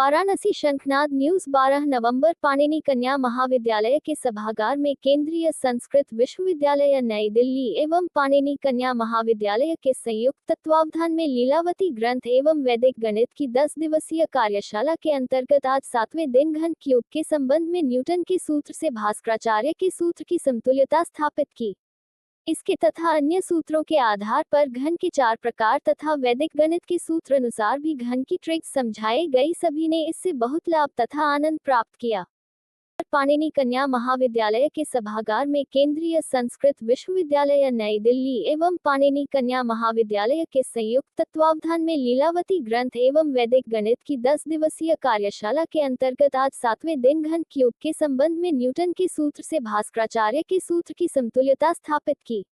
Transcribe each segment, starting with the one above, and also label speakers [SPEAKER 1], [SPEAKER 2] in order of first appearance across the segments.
[SPEAKER 1] वाराणसी शंखनाद न्यूज 12 नवंबर पाणिनि कन्या महाविद्यालय के सभागार में केंद्रीय संस्कृत विश्वविद्यालय नई दिल्ली एवं पाणिनि कन्या महाविद्यालय के संयुक्त तत्वावधान में लीलावती ग्रंथ एवं वैदिक गणित की 10 दिवसीय कार्यशाला के अंतर्गत आज 7वें दिन घन क्यूब के संबंध में न्यूटन के सूत्र से भास्कराचार्य के सूत्र की समतुल्यता स्थापित की। इसके तथा अन्य सूत्रों के आधार पर घन के 4 प्रकार तथा वैदिक गणित के सूत्र अनुसार भी घन की ट्रिक्स समझाई गई। सभी ने इससे बहुत लाभ तथा आनंद प्राप्त किया। पाणिनि कन्या महाविद्यालय के सभागार में केंद्रीय संस्कृत विश्वविद्यालय नई दिल्ली एवं पाणिनि कन्या महाविद्यालय के संयुक्त तत्वावधान में लीलावती ग्रंथ एवं वैदिक गणित की 10 दिवसीय कार्यशाला के अंतर्गत आज 7वें दिन घन क्यूब के संबंध में न्यूटन के सूत्र से भास्कराचार्य के सूत्र की समतुल्यता स्थापित की।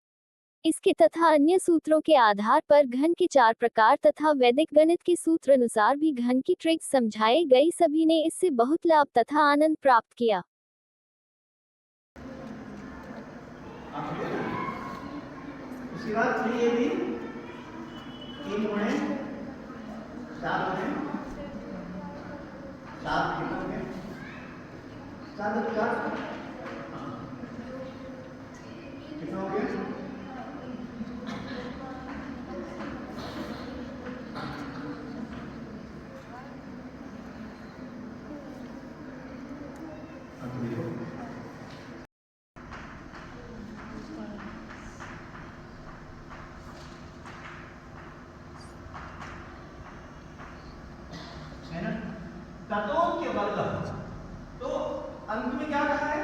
[SPEAKER 1] इसके तथा अन्य सूत्रों के आधार पर घन के 4 प्रकार तथा वैदिक गणित के सूत्र अनुसार भी घन की ट्रिक्स समझाई गई। सभी ने इससे बहुत लाभ तथा आनंद प्राप्त किया।
[SPEAKER 2] उसके बाद ये भी 3 गुणे 4 गुणे 7 कितने 7 कितने हो गए? तत्वों के वर्ग, तो अंत में क्या कहा है?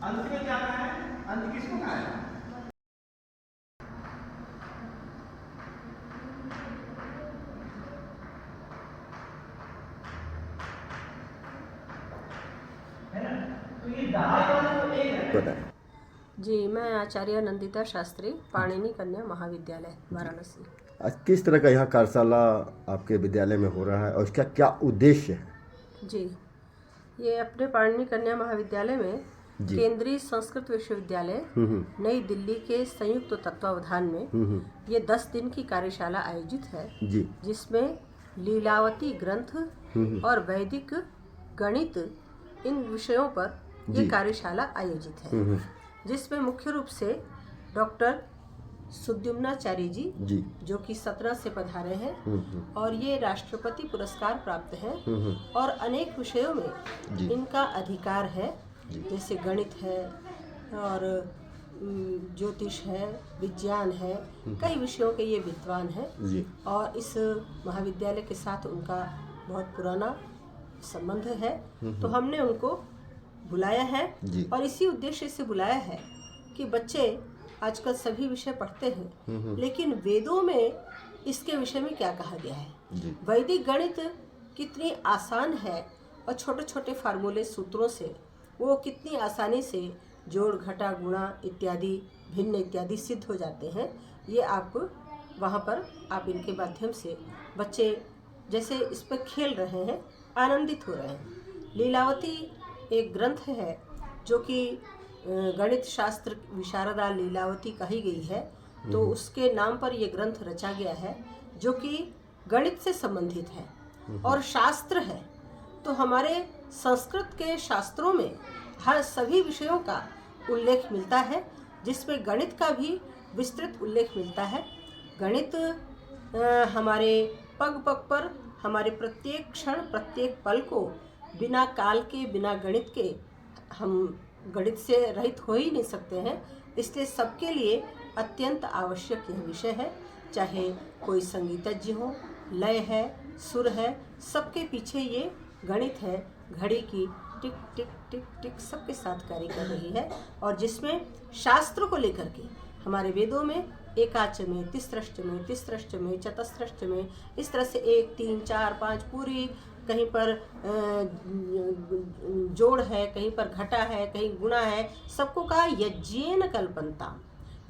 [SPEAKER 2] अंत में क्या कहा है? अंत किसको कहा है? है ना? तो ये दहाई वाला तो एक है।
[SPEAKER 3] जी, मैं आचार्य नंदिता शास्त्री, पाणिनि कन्या महाविद्यालय वाराणसी।
[SPEAKER 4] आज किस तरह का यहाँ कार्यशाला आपके विद्यालय में हो रहा है और इसका क्या उद्देश्य है?
[SPEAKER 3] जी, ये अपने पाणिनि कन्या महाविद्यालय में केंद्रीय संस्कृत विश्वविद्यालय नई दिल्ली के संयुक्त तत्वावधान में ये 10 दिन की कार्यशाला आयोजित है
[SPEAKER 4] जी,
[SPEAKER 3] जिसमें लीलावती ग्रंथ और वैदिक गणित इन विषयों पर ये कार्यशाला आयोजित है, जिसमें मुख्य रूप से डॉक्टर सुद्युम्नाचार्य जी जो कि 17 से पधारे हैं और ये राष्ट्रपति पुरस्कार प्राप्त हैं और अनेक विषयों में इनका अधिकार है, जैसे गणित है और ज्योतिष है, विज्ञान है, कई विषयों के ये विद्वान हैं और इस महाविद्यालय के साथ उनका बहुत पुराना संबंध है। तो हमने उनको बुलाया है और इसी उद्देश्य से बुलाया है कि बच्चे आजकल सभी विषय पढ़ते हैं, लेकिन वेदों में इसके विषय में क्या कहा गया है। वैदिक गणित कितनी आसान है और छोटे छोटे फार्मूले सूत्रों से वो कितनी आसानी से जोड़ घटा गुणा इत्यादि भिन्न इत्यादि सिद्ध हो जाते हैं। ये आप वहाँ पर आप इनके माध्यम से बच्चे जैसे इस पर खेल रहे हैं, आनंदित हो रहे हैं। लीलावती एक ग्रंथ है जो कि गणित शास्त्र विशारदा लीलावती कही गई है, तो उसके नाम पर यह ग्रंथ रचा गया है जो कि गणित से संबंधित है और शास्त्र है। तो हमारे संस्कृत के शास्त्रों में हर सभी विषयों का उल्लेख मिलता है, जिसमें गणित का भी विस्तृत उल्लेख मिलता है। गणित हमारे पग पग पर हमारे प्रत्येक क्षण प्रत्येक पल को बिना काल के बिना गणित के हम गणित से रहित हो ही नहीं सकते हैं। इसलिए सबके लिए अत्यंत आवश्यक यह विषय है, चाहे कोई संगीतज्ञ हो, लय है, सुर है, सबके पीछे ये गणित है। घड़ी की टिक टिक टिक टिक सबके साथ कार्य कर रही है और जिसमें शास्त्र को लेकर के हमारे वेदों में एकाचमे, तिस्रष्टमे, तिस्रष्टमे, चतस्रष्टमे, इस तरह से 1 3 4 5 पूरी, कहीं पर जोड़ है, कहीं पर घटा है, कहीं गुणा है, सबको कहा यज्ञेन कल्पन्ता।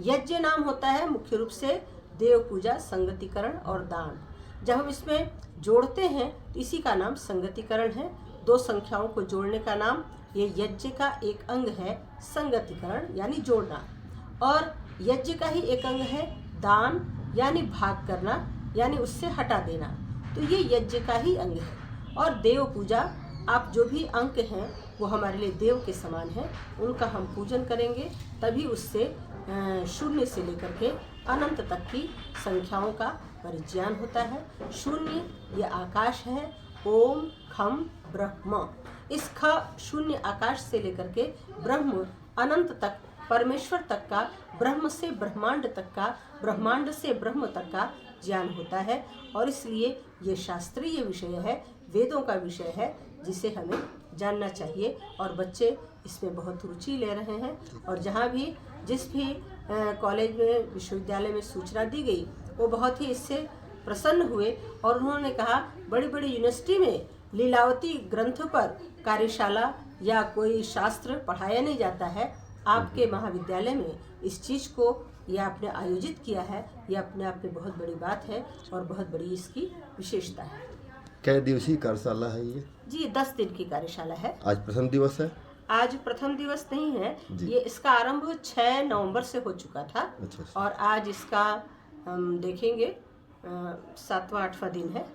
[SPEAKER 3] यज्ञ नाम होता है मुख्य रूप से देव पूजा, संगतिकरण और दान। जब हम इसमें जोड़ते हैं तो इसी का नाम संगतिकरण है। 2 संख्याओं को जोड़ने का नाम ये यज्ञ का एक अंग है संगतिकरण यानी जोड़ना, और यज्ञ का ही एक अंग है दान यानी भाग करना, यानी उससे हटा देना, तो ये यज्ञ का ही अंग है। और देव पूजा, आप जो भी अंक हैं वो हमारे लिए देव के समान हैं, उनका हम पूजन करेंगे, तभी उससे शून्य से लेकर के अनंत तक की संख्याओं का परिज्ञान होता है। शून्य ये आकाश है, ओम खम ब्रह्म, इस ख शून्य आकाश से लेकर के ब्रह्म अनंत तक, परमेश्वर तक का, ब्रह्म से ब्रह्मांड तक का, ब्रह्मांड से ब्रह्म तक का ज्ञान होता है। और इसलिए ये शास्त्रीय विषय है, वेदों का विषय है, जिसे हमें जानना चाहिए। और बच्चे इसमें बहुत रुचि ले रहे हैं। और जहाँ भी जिस भी कॉलेज में, विश्वविद्यालय में सूचना दी गई, वो बहुत ही इससे प्रसन्न हुए। और उन्होंने कहा बड़ी बड़ी यूनिवर्सिटी में लीलावती ग्रंथ पर कार्यशाला या कोई शास्त्र पढ़ाया नहीं जाता है, आपके महाविद्यालय में इस चीज़ को यह आपने आयोजित किया है, यह अपने आप में बहुत बड़ी बात है और बहुत बड़ी इसकी विशेषता है।
[SPEAKER 4] कै दिवसीय कार्यशाला है ये?
[SPEAKER 3] जी 10 दिन की कार्यशाला है।
[SPEAKER 4] आज प्रथम दिवस है?
[SPEAKER 3] आज प्रथम दिवस नहीं है
[SPEAKER 4] जी।
[SPEAKER 3] ये, इसका आरंभ 6 नवंबर से हो चुका था।
[SPEAKER 4] अच्छा।
[SPEAKER 3] और आज इसका हम देखेंगे 7वां 8वां दिन है।